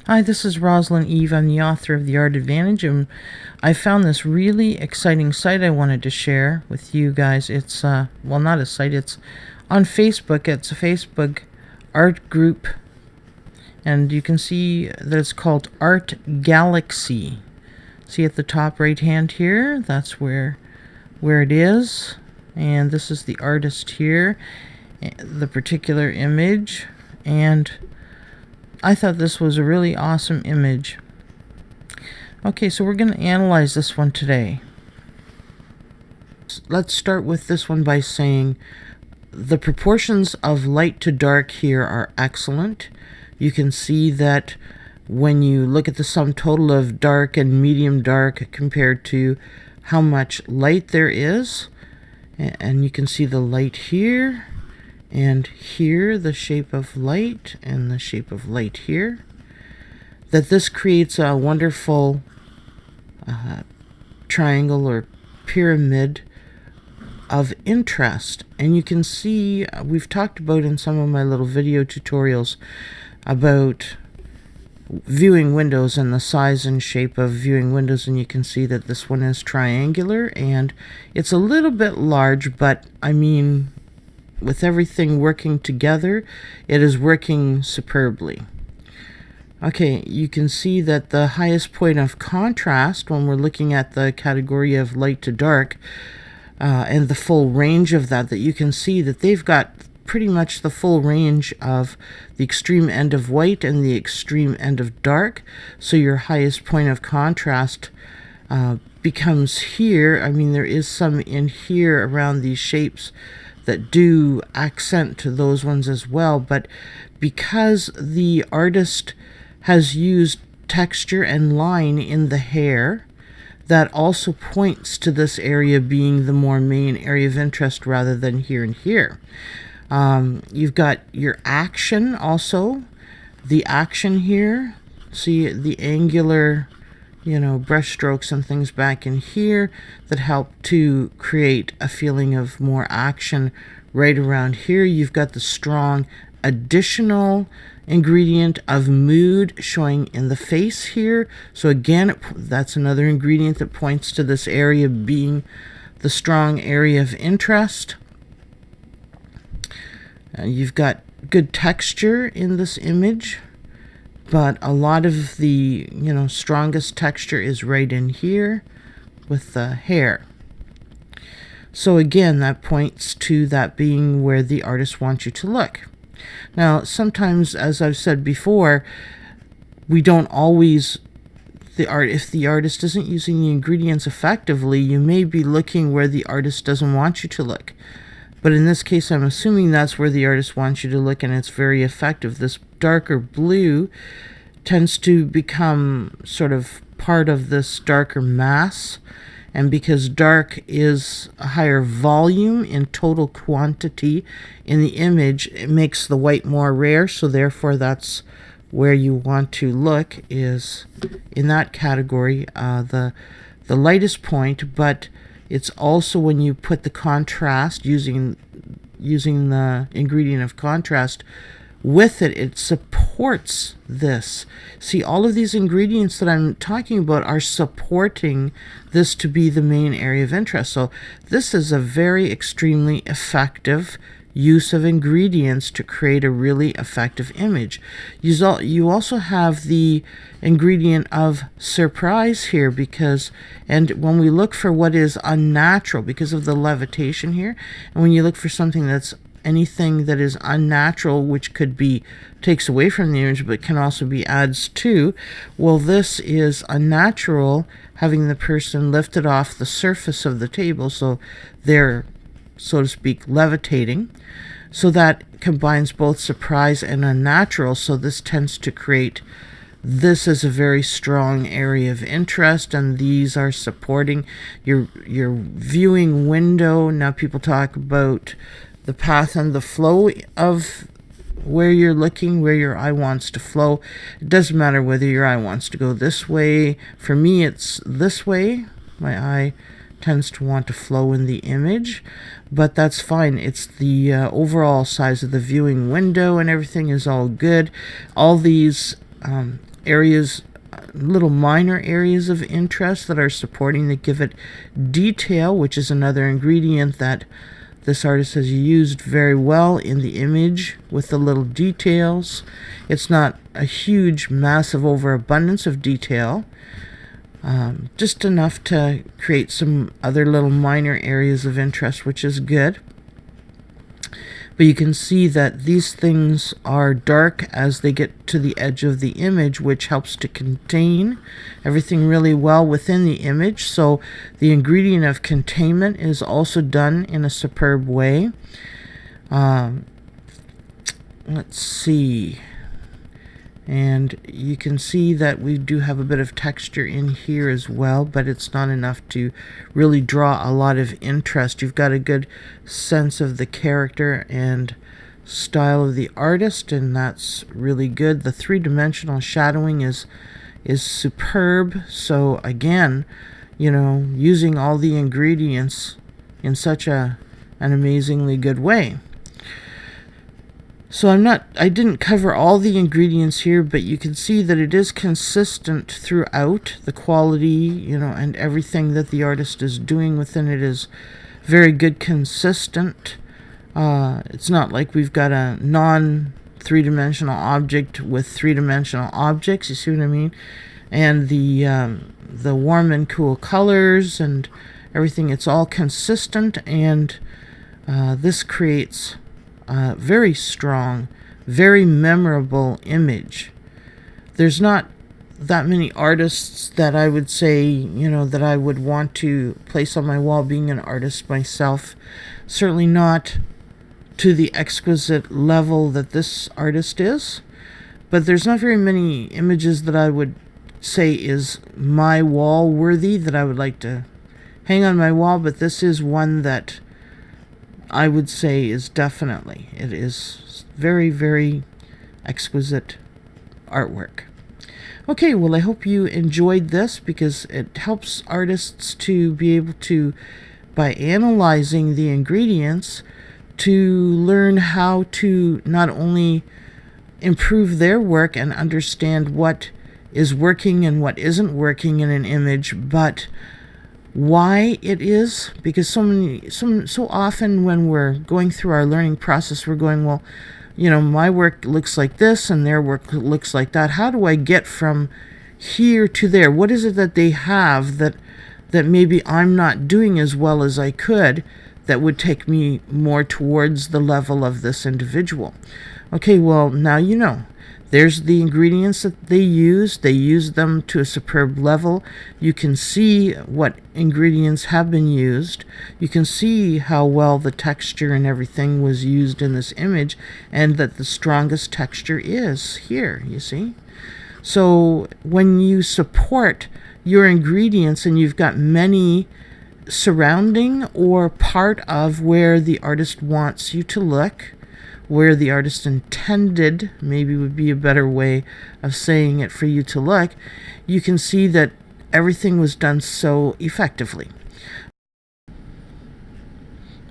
Hi, this is Roslynn Eve. I'm the author of The Art Advantage, and I found this really exciting site I wanted to share with you guys. It's, well, not a site, it's on Facebook. It's a Facebook art group, and you can see that it's called Art Galaxy. See at the top right hand here, that's where it is, and this is the artist here, the particular image, and I thought this was a really awesome image. Okay, so we're going to analyze this one today. Let's start with this one by saying the proportions of light to dark here are excellent. You can see that when you look at the sum total of dark and medium dark compared to how much light there is, and you can see the light here, and here the shape of light, and the shape of light here, that this creates a wonderful triangle or pyramid of interest. And you can see, we've talked about in some of my little video tutorials about viewing windows and the size and shape of viewing windows, and you can see that this one is triangular and it's a little bit large, but I mean, with everything working together, it is working superbly. Okay, you can see that the highest point of contrast when we're looking at the category of light to dark and the full range of that you can see that they've got pretty much the full range of the extreme end of white and the extreme end of dark. So your highest point of contrast becomes here. I mean, there is some in here around these shapes that do accent to those ones as well, but because the artist has used texture and line in the hair, that also points to this area being the more main area of interest rather than here and here. You've got your action also, the action here, see the angular, brush strokes and things back in here that help to create a feeling of more action right around here. You've got the strong additional ingredient of mood showing in the face here. So again, that's another ingredient that points to this area being the strong area of interest. You've got good texture in this image, but a lot of the strongest texture is right in here with the hair. So again, that points to that being where the artist wants you to look. Now, sometimes, as I've said before, we don't always, if the artist isn't using the ingredients effectively, you may be looking where the artist doesn't want you to look. But in this case, I'm assuming that's where the artist wants you to look, and it's very effective. This darker blue tends to become sort of part of this darker mass, and because dark is a higher volume in total quantity in the image, it makes the white more rare, so therefore that's where you want to look, is in that category, the lightest point. But it's also when you put the contrast, using the ingredient of contrast with it, it supports this. See, all of these ingredients that I'm talking about are supporting this to be the main area of interest. So this is a very extremely effective use of ingredients to create a really effective image. You also have the ingredient of surprise here, and when we look for what is unnatural because of the levitation here, and when you look for something that's anything that is unnatural, which could be takes away from the image but can also be adds to, well, this is unnatural, having the person lifted off the surface of the table, so they're, so to speak, levitating. So that combines both surprise and unnatural, so this tends to create this is a very strong area of interest, and these are supporting your viewing window. Now people talk about the path and the flow of where you're looking, where your eye wants to flow. It doesn't matter whether your eye wants to go this way. For me, it's this way. My eye tends to want to flow in the image, but that's fine. It's the overall size of the viewing window and everything is all good. All these areas, little minor areas of interest that are supporting that give it detail, which is another ingredient that this artist has used very well in the image with the little details. It's not a huge, massive overabundance of detail, just enough to create some other little minor areas of interest, which is good. But you can see that these things are dark as they get to the edge of the image, which helps to contain everything really well within the image. So the ingredient of containment is also done in a superb way. Let's see. And you can see that we do have a bit of texture in here as well, but it's not enough to really draw a lot of interest. You've got a good sense of the character and style of the artist, and that's really good. The three-dimensional shadowing is superb. So again, you know, using all the ingredients in such an amazingly good way. So I didn't cover all the ingredients here, but you can see that it is consistent throughout. The quality, you know, and everything that the artist is doing within it is very good, consistent. It's not like we've got a non-three-dimensional object with three-dimensional objects, you see what I mean? And the warm and cool colors and everything, it's all consistent, and this creates very strong, very memorable image. There's not that many artists that I would say, you know, that I would want to place on my wall being an artist myself. Certainly not to the exquisite level that this artist is. But there's not very many images that I would say is my wall worthy that I would like to hang on my wall, but this is one that I would say is definitely, it is very, very exquisite artwork. Okay, well, I hope you enjoyed this, because it helps artists to be able to, by analyzing the ingredients, to learn how to not only improve their work and understand what is working and what isn't working in an image, but why it is. Because so often when we're going through our learning process, we're going, well, you know, my work looks like this and their work looks like that. How do I get from here to there? What is it that they have that maybe I'm not doing as well as I could, that would take me more towards the level of this individual? Okay, well, now you know. There's the ingredients that they use. They use them to a superb level. You can see what ingredients have been used. You can see how well the texture and everything was used in this image, and that the strongest texture is here, you see? So when you support your ingredients and you've got many surrounding or part of where the artist wants you to look, where the artist intended, maybe would be a better way of saying it, for you to look, you can see that everything was done so effectively.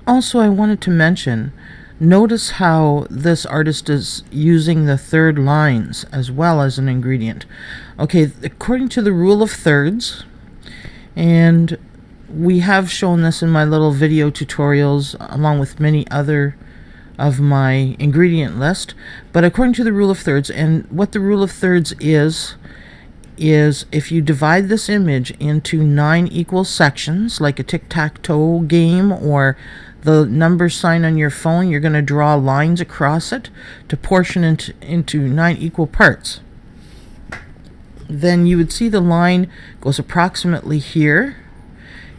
Also, I wanted to mention, notice how this artist is using the third lines as well as an ingredient. Okay, according to the rule of thirds, and we have shown this in my little video tutorials along with many other of my ingredient list, but according to the rule of thirds, and what the rule of thirds is if you divide this image into 9 equal sections, like a tic-tac-toe game or the number sign on your phone, you're going to draw lines across it to portion it into 9 equal parts. Then you would see the line goes approximately here,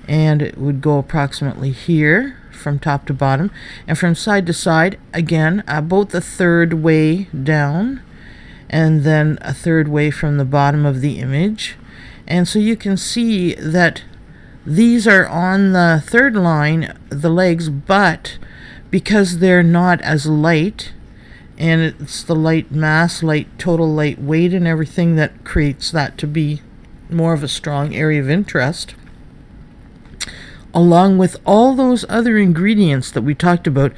and it would go approximately here from top to bottom, and from side to side, again, about the third way down, and then a third way from the bottom of the image. And so you can see that these are on the third line, the legs, but because they're not as light, and it's the light mass, total light weight and everything that creates that to be more of a strong area of interest, along with all those other ingredients that we talked about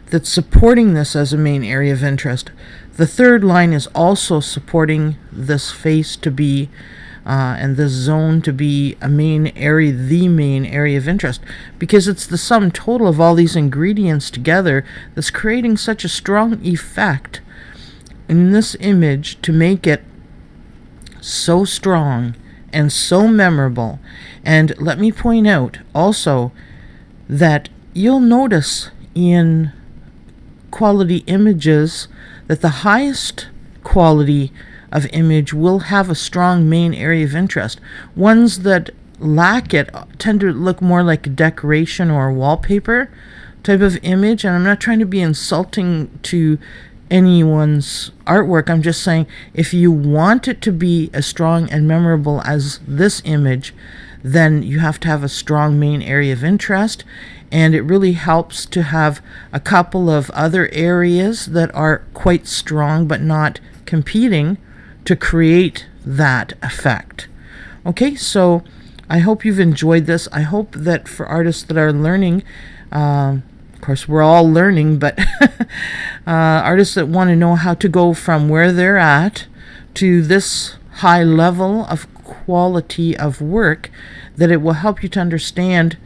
that's supporting this as a main area of interest. The third line is also supporting this face to be and this zone to be a main area, the main area of interest, because it's the sum total of all these ingredients together that's creating such a strong effect in this image to make it so strong and so memorable. And let me point out also that you'll notice in quality images that the highest quality of image will have a strong main area of interest. Ones that lack it tend to look more like a decoration or a wallpaper type of image. And I'm not trying to be insulting to anyone's artwork. I'm just saying, if you want it to be as strong and memorable as this image, then you have to have a strong main area of interest. And it really helps to have a couple of other areas that are quite strong but not competing to create that effect. Okay, so I hope you've enjoyed this. I hope that for artists that are learning, of course we're all learning, but artists that want to know how to go from where they're at to this high level of quality of work, that it will help you to understand,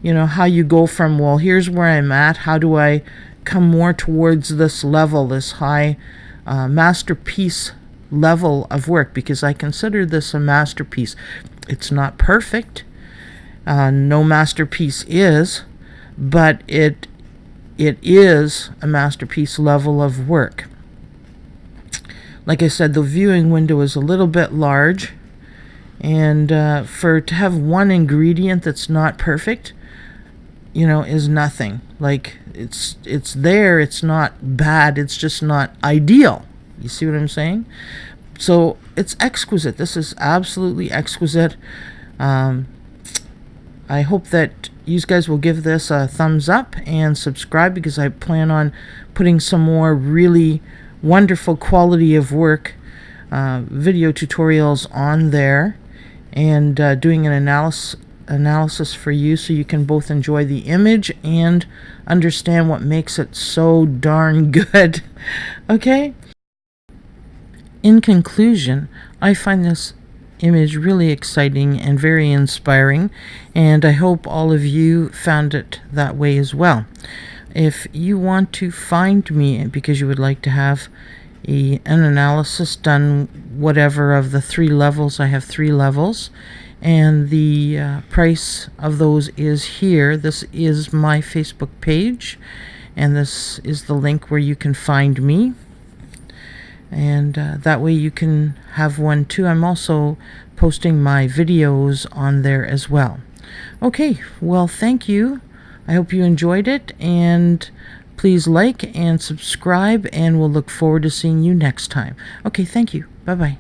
how you go from, well, here's where I'm at, how do I come more towards this level, this high masterpiece level of work, because I consider this a masterpiece. It's not perfect. No masterpiece is, but it is a masterpiece level of work. Like I said, the viewing window is a little bit large, and to have one ingredient that's not perfect, is nothing. Like, it's there, it's not bad, it's just not ideal. You see what I'm saying? So it's exquisite. This is absolutely exquisite. I hope that you guys will give this a thumbs up and subscribe, because I plan on putting some more really wonderful quality of work video tutorials on there, and doing an analysis for you, so you can both enjoy the image and understand what makes it so darn good. Okay? In conclusion, I find this image really exciting and very inspiring, and I hope all of you found it that way as well. If you want to find me because you would like to have an analysis done, whatever, of the 3 levels, I have 3 levels, and the price of those is here. This is my Facebook page, and this is the link where you can find me. And that way you can have one too. I'm also posting my videos on there as well. Okay, well, thank you. I hope you enjoyed it, and please like and subscribe, and we'll look forward to seeing you next time. Okay, thank you. Bye-bye.